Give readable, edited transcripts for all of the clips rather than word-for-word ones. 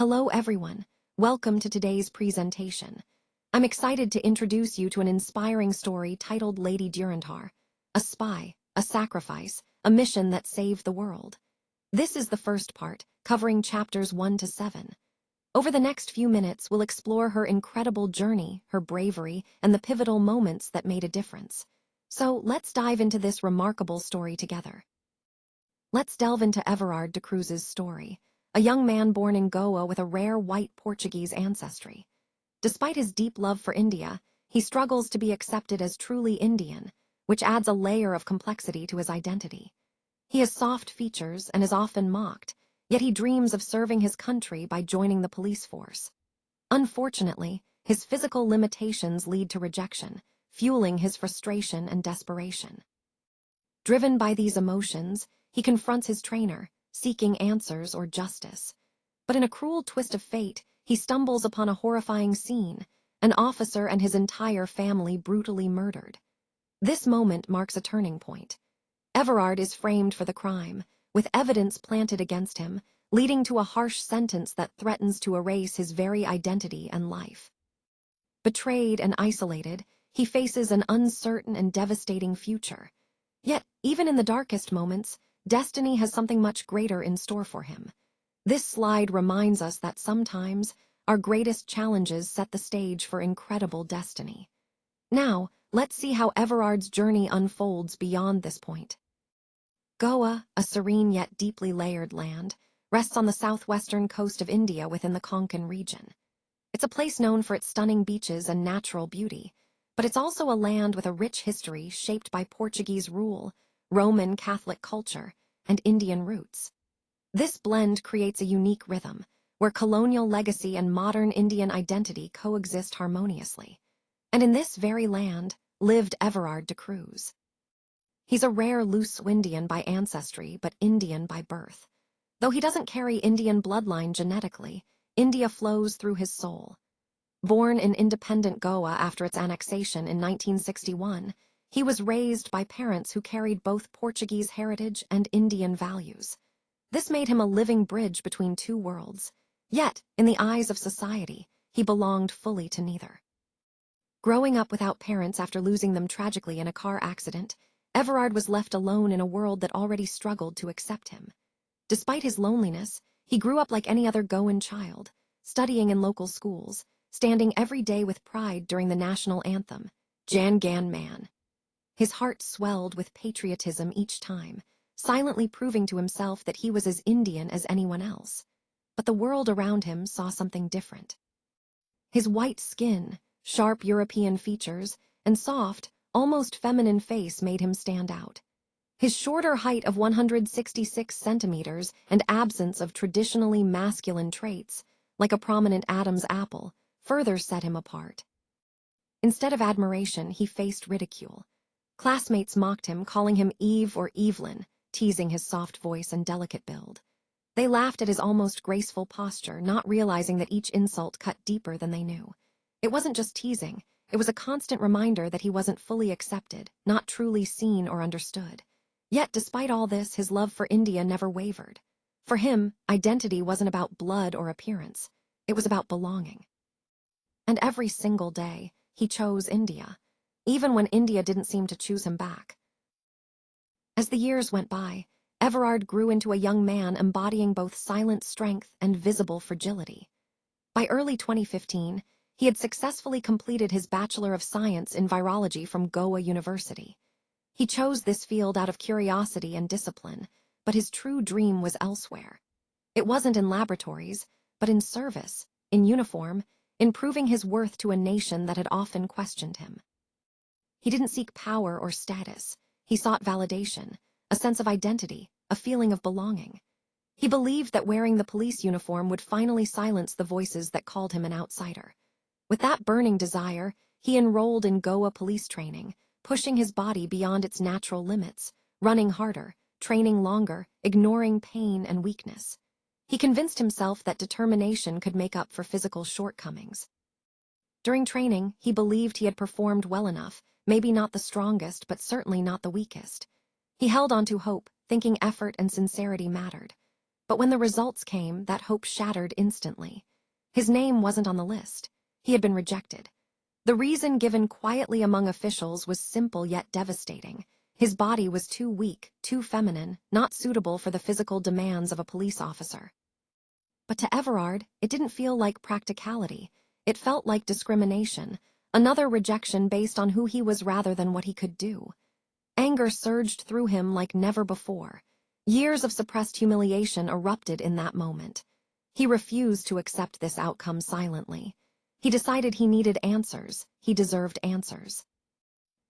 Hello everyone, welcome to today's presentation. I'm excited to introduce you to an inspiring story titled Lady Dhurandhar, a spy, a sacrifice, a mission that saved the world. This is the first part, covering chapters 1 to 7. Over the next few minutes, we'll explore her incredible journey, her bravery, and the pivotal moments that made a difference. So let's dive into this remarkable story together. Let's delve into Everard D'Cruz's story, a young man born in Goa with a rare white Portuguese ancestry. Despite his deep love for India, he struggles to be accepted as truly Indian, which adds a layer of complexity to his identity. He has soft features and is often mocked, yet he dreams of serving his country by joining the police force. Unfortunately, his physical limitations lead to rejection, fueling his frustration and desperation. Driven by these emotions, he confronts his trainer, seeking answers or justice. But in a cruel twist of fate, he stumbles upon a horrifying scene, an officer and his entire family brutally murdered. This moment marks a turning point. Everard is framed for the crime, with evidence planted against him, leading to a harsh sentence that threatens to erase his very identity and life. Betrayed and isolated, he faces an uncertain and devastating future. Yet, even in the darkest moments, destiny has something much greater in store for him. This slide reminds us that sometimes our greatest challenges set the stage for incredible destiny. Now, let's see how Everard's journey unfolds beyond this point. Goa, a serene yet deeply layered land, rests on the southwestern coast of India within the Konkan region. It's a place known for its stunning beaches and natural beauty, but it's also a land with a rich history shaped by Portuguese rule, Roman Catholic culture, and Indian roots. This blend creates a unique rhythm, where colonial legacy and modern Indian identity coexist harmoniously. And in this very land lived Everard D'Cruz. He's a rare loose Indian by ancestry, but Indian by birth. Though he doesn't carry Indian bloodline genetically, India flows through his soul. Born in independent Goa after its annexation in 1961, he was raised by parents who carried both Portuguese heritage and Indian values. This made him a living bridge between two worlds. Yet, in the eyes of society, he belonged fully to neither. Growing up without parents after losing them tragically in a car accident, Everard was left alone in a world that already struggled to accept him. Despite his loneliness, he grew up like any other Goan child, studying in local schools, standing every day with pride during the national anthem, Jan Gan Man. His heart swelled with patriotism each time, silently proving to himself that he was as Indian as anyone else. But the world around him saw something different. His white skin, sharp European features, and soft, almost feminine face made him stand out. His shorter height of 166 centimeters and absence of traditionally masculine traits, like a prominent Adam's apple, further set him apart. Instead of admiration, he faced ridicule. Classmates mocked him, calling him Eve or Evelyn, teasing his soft voice and delicate build. They laughed at his almost graceful posture, not realizing that each insult cut deeper than they knew. It wasn't just teasing, it was a constant reminder that he wasn't fully accepted, not truly seen or understood. Yet, despite all this, his love for India never wavered. For him, identity wasn't about blood or appearance, it was about belonging. And every single day, he chose India, even when India didn't seem to choose him back. As the years went by, Everard grew into a young man embodying both silent strength and visible fragility. By early 2015, he had successfully completed his Bachelor of Science in Virology from Goa University. He chose this field out of curiosity and discipline, but his true dream was elsewhere. It wasn't in laboratories, but in service, in uniform, in proving his worth to a nation that had often questioned him. He didn't seek power or status. He sought validation, a sense of identity, a feeling of belonging. He believed that wearing the police uniform would finally silence the voices that called him an outsider. With that burning desire, he enrolled in Goa police training, pushing his body beyond its natural limits, running harder, training longer, ignoring pain and weakness. He convinced himself that determination could make up for physical shortcomings. During training, he believed he had performed well enough, maybe not the strongest, but certainly not the weakest. He held on to hope, thinking effort and sincerity mattered. But when the results came, that hope shattered instantly. His name wasn't on the list. He had been rejected. The reason given quietly among officials was simple yet devastating. His body was too weak, too feminine, not suitable for the physical demands of a police officer. But to Everard, it didn't feel like practicality. It felt like discrimination, another rejection based on who he was rather than what he could do. Anger surged through him like never before. Years of suppressed humiliation erupted in that moment. He refused to accept this outcome silently. He decided he needed answers. He deserved answers.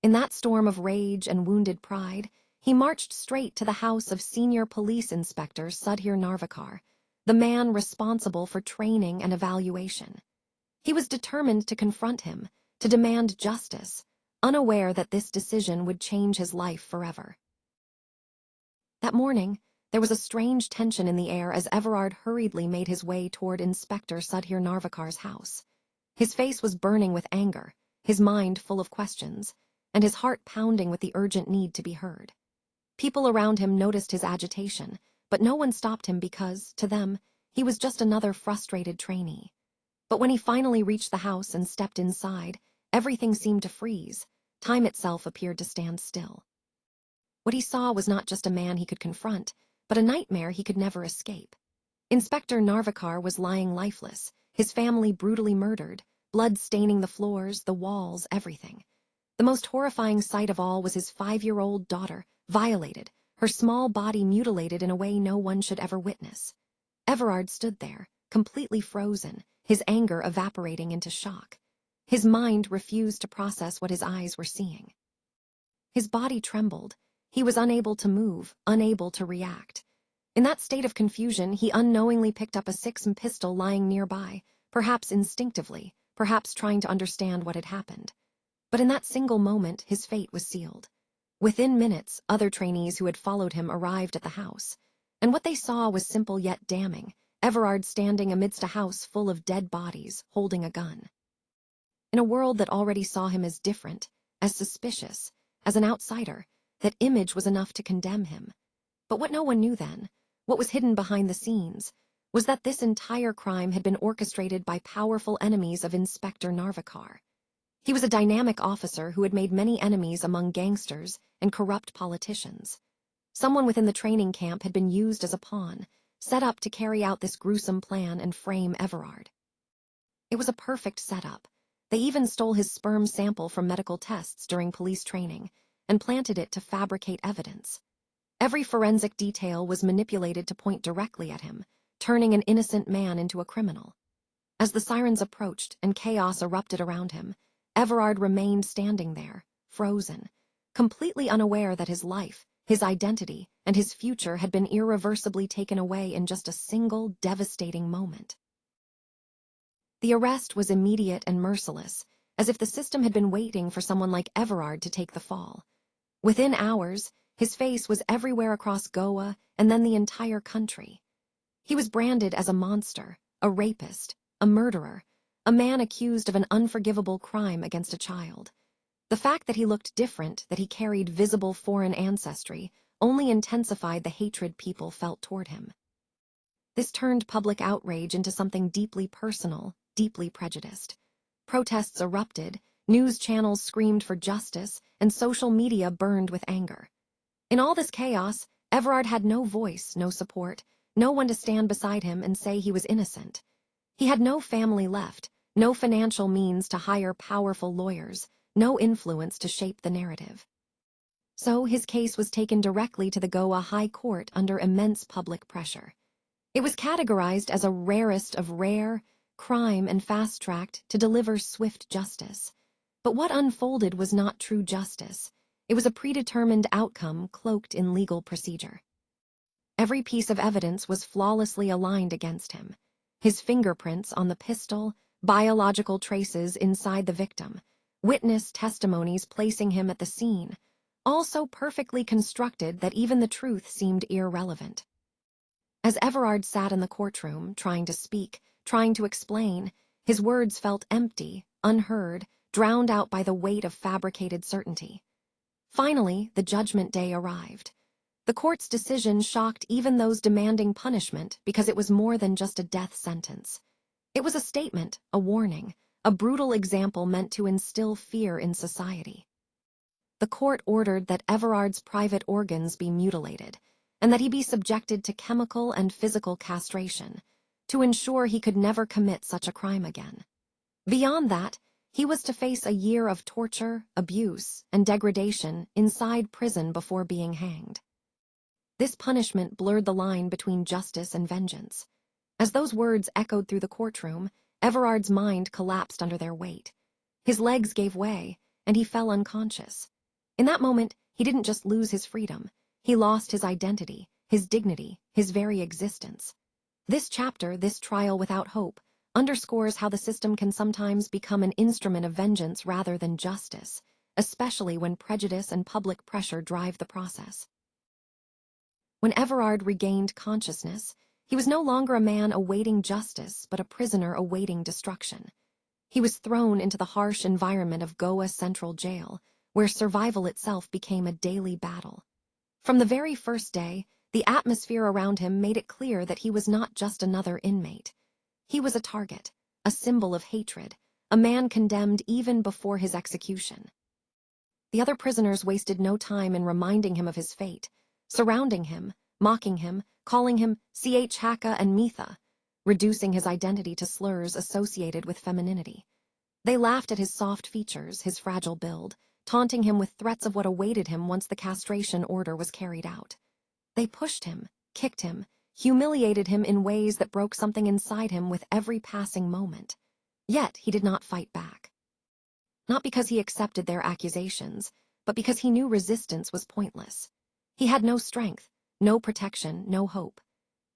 In that storm of rage and wounded pride, he marched straight to the house of Senior Police Inspector Sudhir Narvekar, the man responsible for training and evaluation. He was determined to confront him, to demand justice, unaware that this decision would change his life forever. That morning, there was a strange tension in the air as Everard hurriedly made his way toward Inspector Sudhir Narvekar's house. His face was burning with anger, his mind full of questions, and his heart pounding with the urgent need to be heard. People around him noticed his agitation, but no one stopped him because, to them, he was just another frustrated trainee. But when he finally reached the house and stepped inside, everything seemed to freeze. Time itself appeared to stand still. What he saw was not just a man he could confront, but a nightmare he could never escape. Inspector Narvekar was lying lifeless, his family brutally murdered, blood staining the floors, the walls, everything. The most horrifying sight of all was his 5-year-old daughter, violated, her small body mutilated in a way no one should ever witness. Everard stood there, completely frozen, his anger evaporating into shock. His mind refused to process what his eyes were seeing. His body trembled. He was unable to move, unable to react. In that state of confusion, he unknowingly picked up a 6mm pistol lying nearby, perhaps instinctively, perhaps trying to understand what had happened. But in that single moment, his fate was sealed. Within minutes, other trainees who had followed him arrived at the house, and what they saw was simple yet damning: Everard standing amidst a house full of dead bodies, holding a gun. In a world that already saw him as different, as suspicious, as an outsider, that image was enough to condemn him. But what no one knew then, what was hidden behind the scenes, was that this entire crime had been orchestrated by powerful enemies of Inspector Narvekar. He was a dynamic officer who had made many enemies among gangsters and corrupt politicians. Someone within the training camp had been used as a pawn, set up to carry out this gruesome plan and frame Everard. It was a perfect setup. They even stole his sperm sample from medical tests during police training and planted it to fabricate evidence. Every forensic detail was manipulated to point directly at him, turning an innocent man into a criminal. As the sirens approached and chaos erupted around him, Everard remained standing there, frozen, completely unaware that his life, his identity, and his future had been irreversibly taken away in just a single devastating moment. The arrest was immediate and merciless, as if the system had been waiting for someone like Everard to take the fall. Within hours, his face was everywhere across Goa and then the entire country. He was branded as a monster, a rapist, a murderer, a man accused of an unforgivable crime against a child. The fact that he looked different, that he carried visible foreign ancestry, only intensified the hatred people felt toward him. This turned public outrage into something deeply personal, deeply prejudiced. Protests erupted, news channels screamed for justice, and social media burned with anger. In all this chaos, Everard had no voice, no support, no one to stand beside him and say he was innocent. He had no family left, no financial means to hire powerful lawyers, no influence to shape the narrative. So his case was taken directly to the Goa High Court under immense public pressure. It was categorized as a rarest of rare, crime and fast-tracked to deliver swift justice. But what unfolded was not true justice. It was a predetermined outcome cloaked in legal procedure. Every piece of evidence was flawlessly aligned against him. His fingerprints on the pistol, biological traces inside the victim, witness testimonies placing him at the scene, all so perfectly constructed that even the truth seemed irrelevant. As Everard sat in the courtroom, trying to speak, trying to explain, his words felt empty, unheard, drowned out by the weight of fabricated certainty. Finally, the judgment day arrived. The court's decision shocked even those demanding punishment because it was more than just a death sentence. It was a statement, a warning, a brutal example meant to instill fear in society. The court ordered that Everard's private organs be mutilated, and that he be subjected to chemical and physical castration, to ensure he could never commit such a crime again. Beyond that, he was to face a year of torture, abuse, and degradation inside prison before being hanged. This punishment blurred the line between justice and vengeance. As those words echoed through the courtroom, Everard's mind collapsed under their weight. His legs gave way, and he fell unconscious. In that moment, he didn't just lose his freedom. He lost his identity, his dignity, his very existence. This chapter, this trial without hope, underscores how the system can sometimes become an instrument of vengeance rather than justice, especially when prejudice and public pressure drive the process. When Everard regained consciousness, he was no longer a man awaiting justice, but a prisoner awaiting destruction. He was thrown into the harsh environment of Goa Central Jail, where survival itself became a daily battle. From the very first day, the atmosphere around him made it clear that he was not just another inmate. He was a target, a symbol of hatred, a man condemned even before his execution. The other prisoners wasted no time in reminding him of his fate, surrounding him, mocking him, calling him Ch Haka and Mitha, reducing his identity to slurs associated with femininity. They laughed at his soft features, his fragile build, taunting him with threats of what awaited him once the castration order was carried out. They pushed him, kicked him, humiliated him in ways that broke something inside him with every passing moment. Yet he did not fight back. Not because he accepted their accusations, but because he knew resistance was pointless. He had no strength, no protection, no hope.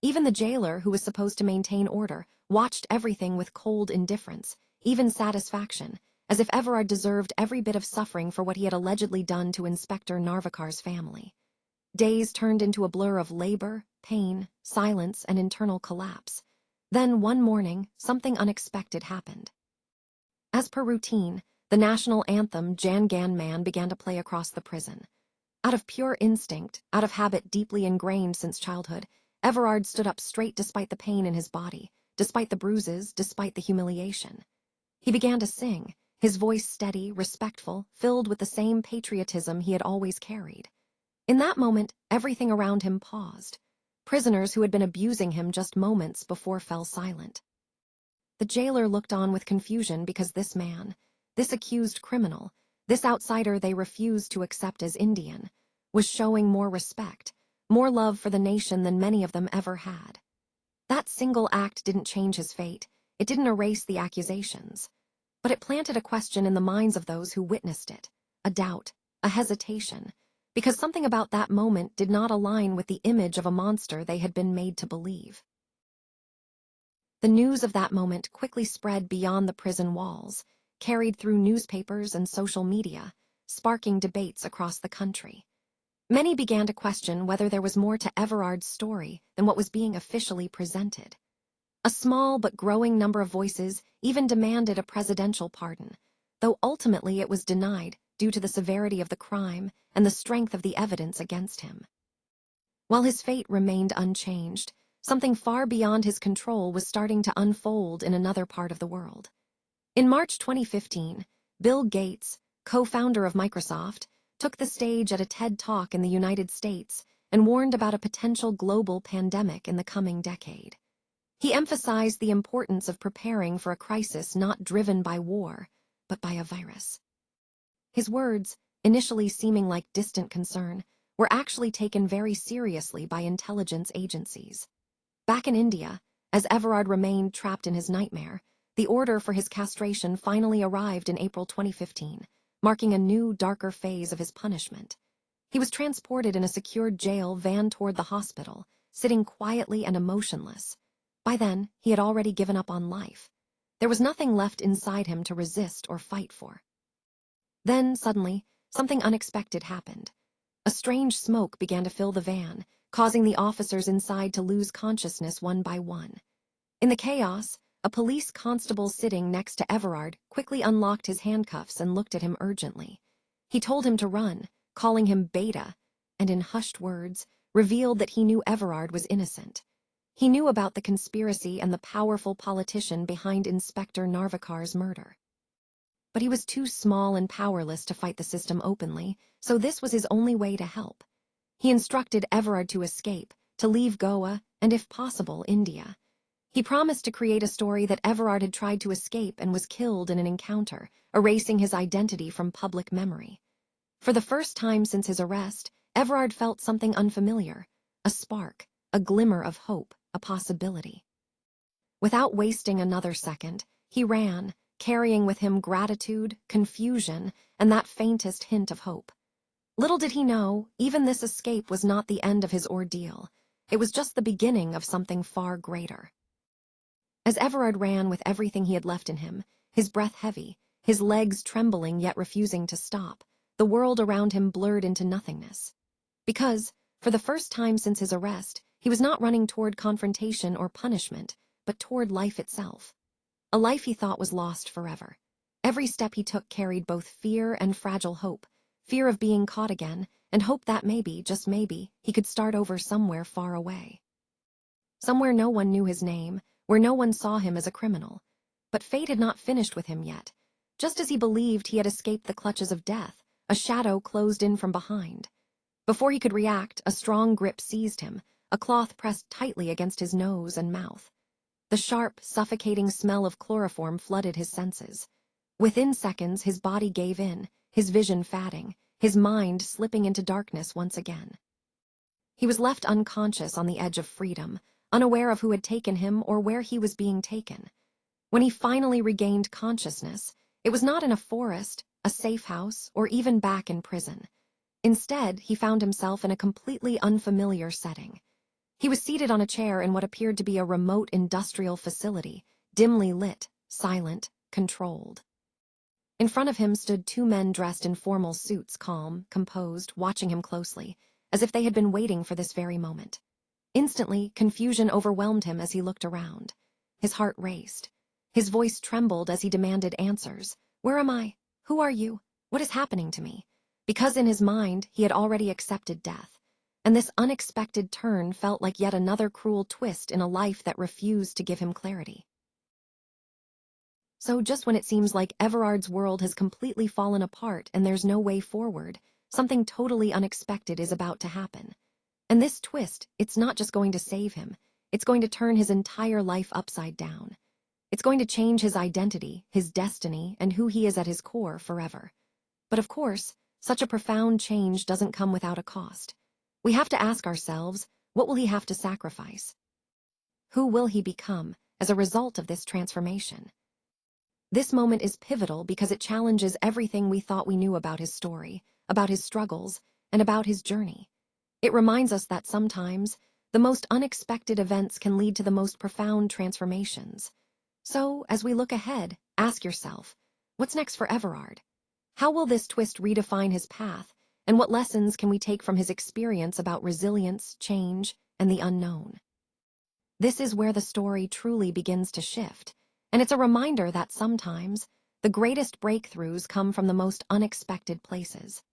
Even the jailer, who was supposed to maintain order, watched everything with cold indifference, even satisfaction, as if Everard deserved every bit of suffering for what he had allegedly done to Inspector Narvakar's family. Days turned into a blur of labor, pain, silence, and internal collapse. Then, one morning, something unexpected happened. As per routine, the national anthem Jan Gan Man began to play across the prison. Out of pure instinct, out of habit deeply ingrained since childhood, Everard stood up straight despite the pain in his body, despite the bruises, despite the humiliation. He began to sing, his voice steady, respectful, filled with the same patriotism he had always carried. In that moment, everything around him paused. Prisoners who had been abusing him just moments before fell silent. The jailer looked on with confusion because this man, this accused criminal, this outsider they refused to accept as Indian, was showing more respect, more love for the nation than many of them ever had. That single act didn't change his fate, it didn't erase the accusations, but it planted a question in the minds of those who witnessed it, a doubt, a hesitation, because something about that moment did not align with the image of a monster they had been made to believe. The news of that moment quickly spread beyond the prison walls, carried through newspapers and social media, sparking debates across the country. Many began to question whether there was more to Everard's story than what was being officially presented. A small but growing number of voices even demanded a presidential pardon, though ultimately it was denied due to the severity of the crime and the strength of the evidence against him. While his fate remained unchanged, something far beyond his control was starting to unfold in another part of the world. In March 2015, Bill Gates, co-founder of Microsoft, took the stage at a TED Talk in the United States and warned about a potential global pandemic in the coming decade. He emphasized the importance of preparing for a crisis not driven by war, but by a virus. His words, initially seeming like distant concern, were actually taken very seriously by intelligence agencies. Back in India, as Everard remained trapped in his nightmare, the order for his castration finally arrived in April 2015, marking a new, darker phase of his punishment. He was transported in a secured jail van toward the hospital, sitting quietly and emotionless. By then, he had already given up on life. There was nothing left inside him to resist or fight for. Then, suddenly, something unexpected happened. A strange smoke began to fill the van, causing the officers inside to lose consciousness one by one. In the chaos, a police constable sitting next to Everard quickly unlocked his handcuffs and looked at him urgently. He told him to run, calling him Beta, and in hushed words, revealed that he knew Everard was innocent. He knew about the conspiracy and the powerful politician behind Inspector Narvacar's murder. But he was too small and powerless to fight the system openly, so this was his only way to help. He instructed Everard to escape, to leave Goa, and if possible, India. He promised to create a story that Everard had tried to escape and was killed in an encounter, erasing his identity from public memory. For the first time since his arrest, Everard felt something unfamiliar, a spark, a glimmer of hope, a possibility. Without wasting another second, he ran, carrying with him gratitude, confusion, and that faintest hint of hope. Little did he know, even this escape was not the end of his ordeal. It was just the beginning of something far greater. As Everard ran with everything he had left in him, his breath heavy, his legs trembling yet refusing to stop, the world around him blurred into nothingness. Because, for the first time since his arrest, he was not running toward confrontation or punishment, but toward life itself. A life he thought was lost forever. Every step he took carried both fear and fragile hope, fear of being caught again, and hope that maybe, just maybe, he could start over somewhere far away. Somewhere no one knew his name, where no one saw him as a criminal. But fate had not finished with him yet. Just as he believed he had escaped the clutches of death, a shadow closed in from behind. Before he could react, a strong grip seized him, a cloth pressed tightly against his nose and mouth. The sharp, suffocating smell of chloroform flooded his senses. Within seconds, his body gave in, his vision fading, his mind slipping into darkness once again. He was left unconscious on the edge of freedom, unaware of who had taken him or where he was being taken. When he finally regained consciousness, it was not in a forest, a safe house, or even back in prison. Instead, he found himself in a completely unfamiliar setting. He was seated on a chair in what appeared to be a remote industrial facility, dimly lit, silent, controlled. In front of him stood two men dressed in formal suits, calm, composed, watching him closely, as if they had been waiting for this very moment. Instantly, confusion overwhelmed him as he looked around. His heart raced. His voice trembled as he demanded answers. Where am I? Who are you? What is happening to me? Because in his mind, he had already accepted death. And this unexpected turn felt like yet another cruel twist in a life that refused to give him clarity. So just when it seems like Everard's world has completely fallen apart and there's no way forward, something totally unexpected is about to happen. And this twist, it's not just going to save him, it's going to turn his entire life upside down. It's going to change his identity, his destiny, and who he is at his core forever. But of course, such a profound change doesn't come without a cost. We have to ask ourselves, what will he have to sacrifice? Who will he become as a result of this transformation? This moment is pivotal because it challenges everything we thought we knew about his story, about his struggles, and about his journey. It reminds us that sometimes, the most unexpected events can lead to the most profound transformations. So, as we look ahead, ask yourself, what's next for Everard? How will this twist redefine his path, and what lessons can we take from his experience about resilience, change, and the unknown? This is where the story truly begins to shift, and it's a reminder that sometimes, the greatest breakthroughs come from the most unexpected places.